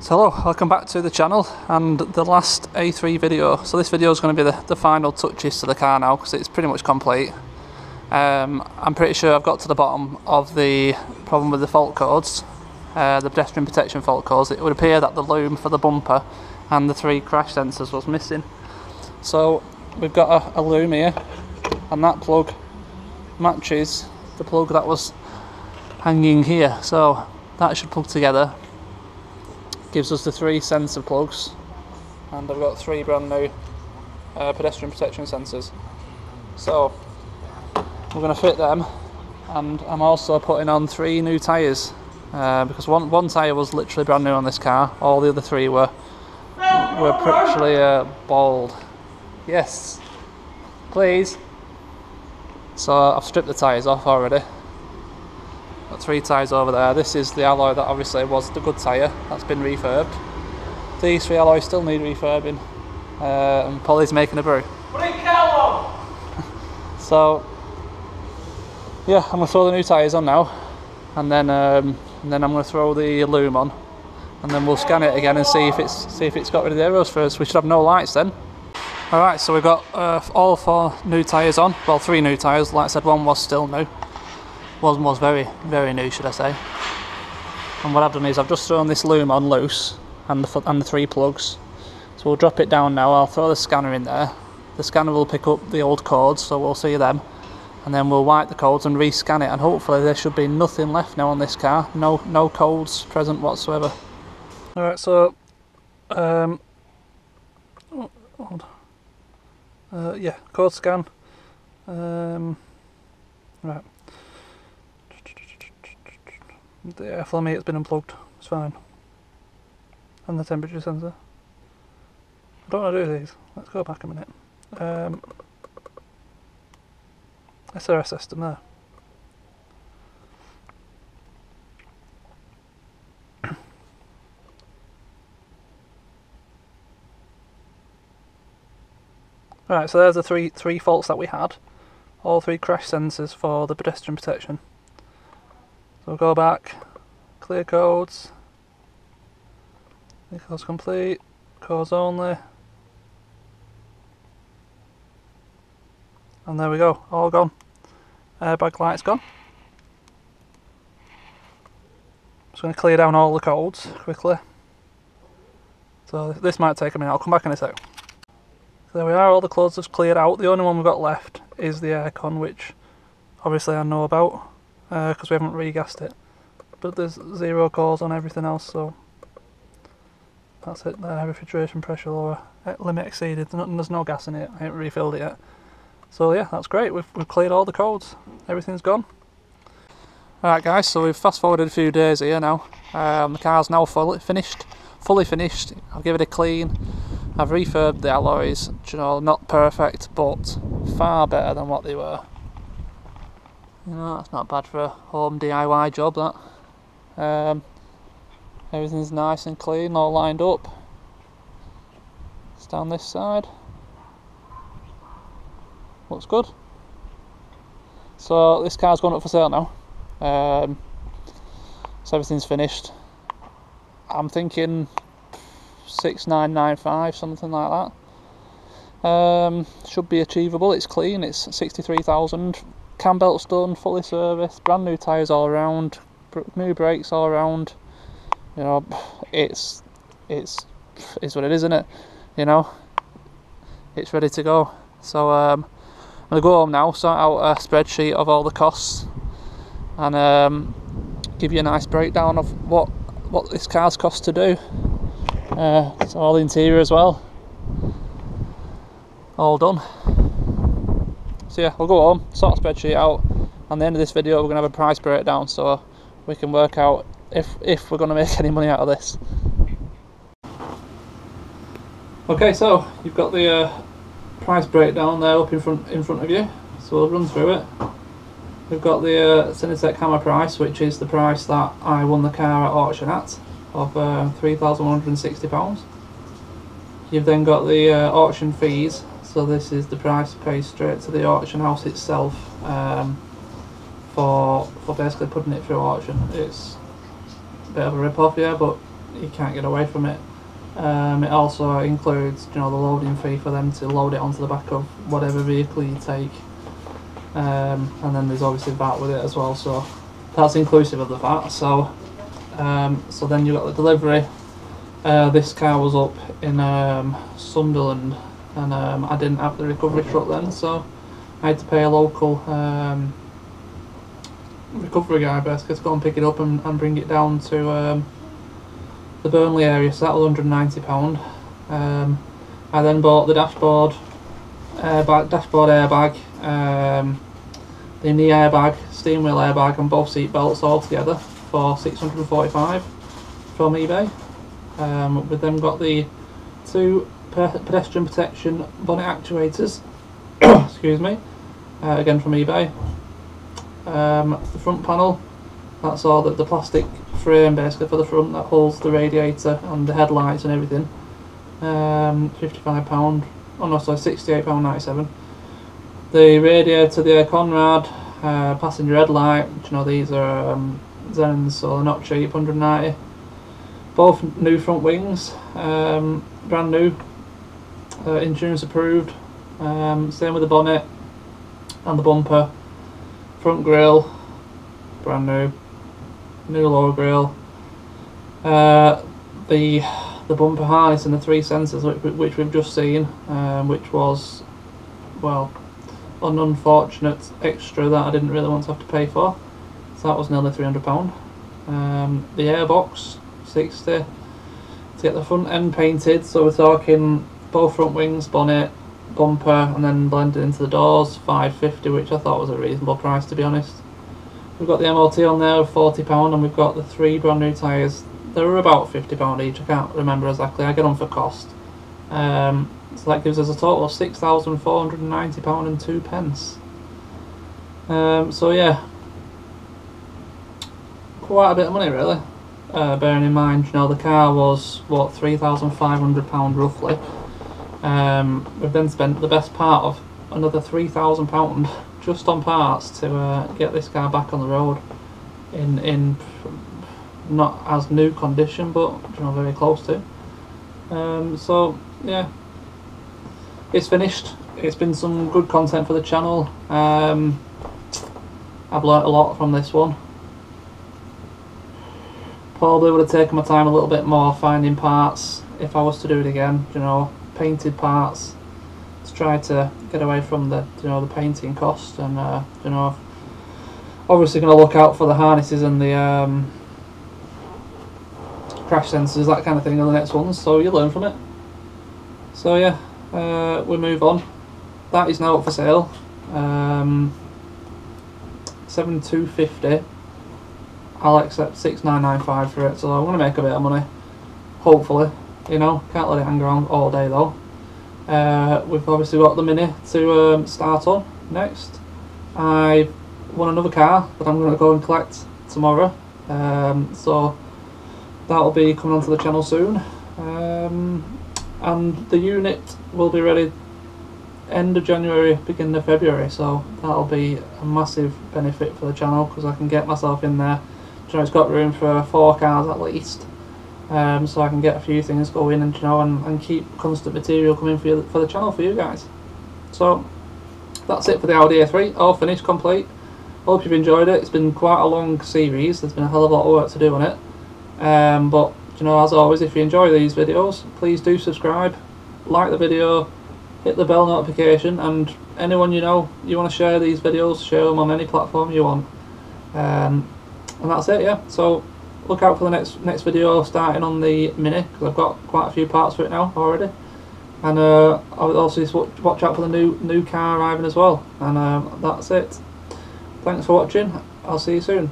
So hello, welcome back to the channel and the last A3 video. So this video is going to be the final touches to the car now because it's pretty much complete. I'm pretty sure I've got to the bottom of the problem with the fault codes, the pedestrian protection fault codes. It would appear that the loom for the bumper and the 3 crash sensors was missing. So we've got a loom here, and that plug matches the plug that was hanging here. So that should plug together. Gives us the 3 sensor plugs, and I've got 3 brand new pedestrian protection sensors. So we're going to fit them, and I'm also putting on 3 new tyres because one tyre was literally brand new on this car. All the other 3 were actually bald. Yes, please. So I've stripped the tyres off already. Got 3 tyres over there. This is the alloy that obviously was the good tyre that's been refurbed. These 3 alloys still need refurbing, and Polly's making a brew. So yeah, I'm going to throw the new tyres on now, and then I'm going to throw the loom on, and then we'll scan it again and see if it's got rid of the errors first. We should have no lights then. Alright, so we've got all 4 new tyres on. Well, 3 new tyres. Like I said, one was still new. One was very, very new, should I say. And what I've done is I've just thrown this loom on loose, and the 3 plugs. So we'll drop it down now. I'll throw the scanner in there. The scanner will pick up the old codes, so we'll see them. And then we'll wipe the codes and rescan it, and hopefully there should be nothing left now on this car. No codes present whatsoever. Alright, so yeah, code scan. Right. The air flow meter's been unplugged, it's fine. And the temperature sensor. I don't want to do these, let's go back a minute. SRS system there. Right, so there's the three faults that we had. All 3 crash sensors for the pedestrian protection. So we'll go back, clear codes, codes complete, codes only, and there we go, all gone. Airbag light's gone. Just going to clear down all the codes quickly. So this might take a minute, I'll come back in a sec. So there we are, all the codes have cleared out. The only one we've got left is the aircon, which obviously I know about because we haven't regassed it. But there's 0 codes on everything else, so that's it there. Refrigeration pressure lower, limit exceeded. There's no gas in it, I haven't refilled it yet. So yeah, that's great, we've cleared all the codes, everything's gone. Alright guys, so we've fast forwarded a few days here now. The car's now fully finished. I'll give it a clean. I've refurbed the alloys, you know, not perfect, but far better than what they were. You know, that's not bad for a home DIY job, that. Everything's nice and clean, all lined up. It's down this side. Looks good. So this car's going up for sale now. So everything's finished. I'm thinking 6,995, something like that. Should be achievable. It's clean. It's 63,000. Cam belt's done, fully serviced, brand new tyres all around, new brakes all around. You know, it's what it is, isn't it? You know, it's ready to go. So I'm gonna go home now, sort out a spreadsheet of all the costs, and give you a nice breakdown of what this car's cost to do. So all the interior as well, all done. So yeah, we'll go home, sort the spreadsheet out, and at the end of this video we're going to have a price breakdown so we can work out if we're going to make any money out of this. Okay, so you've got the price breakdown there up in front of you, so we'll run through it. We've got the Cinetec Hammer price, which is the price that I won the car at auction at, of £3,160. You've then got the auction fees, so this is the price paid straight to the auction house itself for basically putting it through auction. It's a bit of a rip-off, yeah, but you can't get away from it. It also includes, you know, the loading fee for them to load it onto the back of whatever vehicle you take, and then there's obviously VAT with it as well, so that's inclusive of the VAT. So so then you got the delivery. This car was up in Sunderland, and I didn't have the recovery truck then, so I had to pay a local recovery guy basically to go and pick it up and bring it down to the Burnley area, so that was £190. I then bought the dashboard airbag, the knee airbag, steering wheel airbag and both seat belts all together for £645 from eBay. We've then got the two pedestrian protection bonnet actuators, excuse me, again from eBay. The front panel, that's all the plastic frame basically for the front that holds the radiator and the headlights and everything. £55, oh no, sorry, £68.97. The radiator, the Conrad passenger headlight, you know, these are Zen's, so they're not cheap, £190. Both new front wings, brand new, insurance approved. Same with the bonnet and the bumper. Front grille, brand new. New lower grille. The bumper harness and the 3 sensors which we've just seen, which was, well, an unfortunate extra that I didn't really want to have to pay for. So that was nearly £300. The airbox, £60 to get the front end painted, so we're talking both front wings, bonnet, bumper and then blended into the doors, £550, which I thought was a reasonable price to be honest. We've got the MOT on there of £40 and we've got the 3 brand new tyres. They were about £50 each, I can't remember exactly, I get them for cost. So that gives us a total of £6,490 and 2 pence. So yeah, quite a bit of money really. Bearing in mind, you know, the car was what, £3,500 roughly. We've then spent the best part of another £3,000 just on parts to get this car back on the road in not as new condition, but you know, very close to. So yeah, it's finished. It's been some good content for the channel. I've learnt a lot from this one. Probably would have taken my time a little bit more finding parts if I was to do it again, you know, painted parts, to try to get away from the, you know, the painting cost, and you know, obviously going to look out for the harnesses and the crash sensors, that kind of thing, on the next ones, so you learn from it. So yeah, we move on. That is now up for sale. 7,250. I'll accept 6,995 for it, so I'm going to make a bit of money, hopefully. You know, can't let it hang around all day though. We've obviously got the Mini to start on next. I won another car that I'm going to go and collect tomorrow, so that'll be coming onto the channel soon. And the unit will be ready end of January, beginning of February, so that'll be a massive benefit for the channel because I can get myself in there. You know, it's got room for 4 cars at least, so I can get a few things going, and you know, and keep constant material coming for the channel for you guys. So that's it for the Audi A3, all finished, complete. Hope you've enjoyed it. It's been quite a long series. There's been a hell of a lot of work to do on it, but you know, as always, if you enjoy these videos, please do subscribe, like the video, hit the bell notification, and anyone you know you want to share these videos, share them on any platform you want. And that's it, yeah. So look out for the next video starting on the Mini, because I've got quite a few parts for it now already. And I'll also just watch out for the new car arriving as well. And that's it. Thanks for watching. I'll see you soon.